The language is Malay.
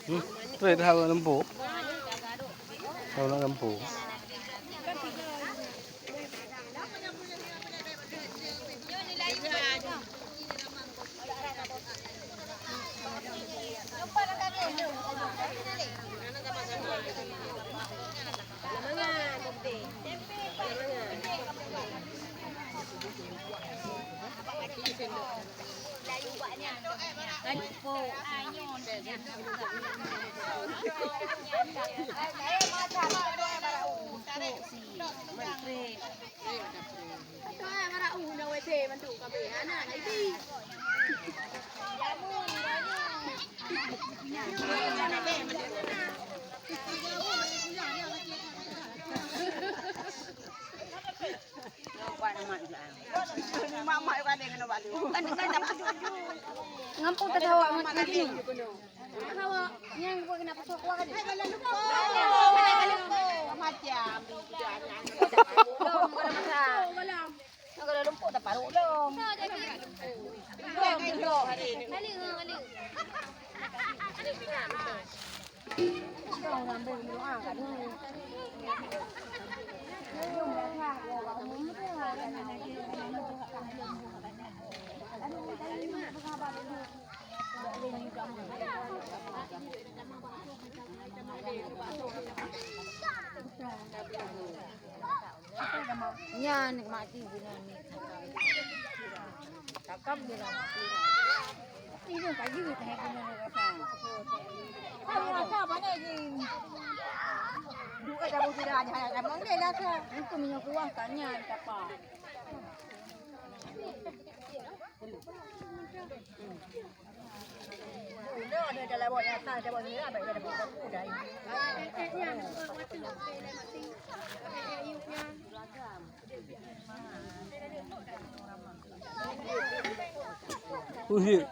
Tuloy tawa ng buhok. Tawa ng buhok. Ngampung terhawa amat lagi. Hawa, yang buat kenapa sok wah kan? Macam belum kalau masa. Kalau lumpur tak paruk belum. Belum. Kali. Kau ngambil doa kan? Ya nikmati bulan ni. Cakap dia lah. Ini pagi kita hai bulan ni rasa. Rasa mana ni? Dua dah sudah ada ada mengenai dah kan. Itu minyak kuah tanya apa. Ada dalam buat nyata, ada buat ni lah, baik ada buat aku dah. Uhir.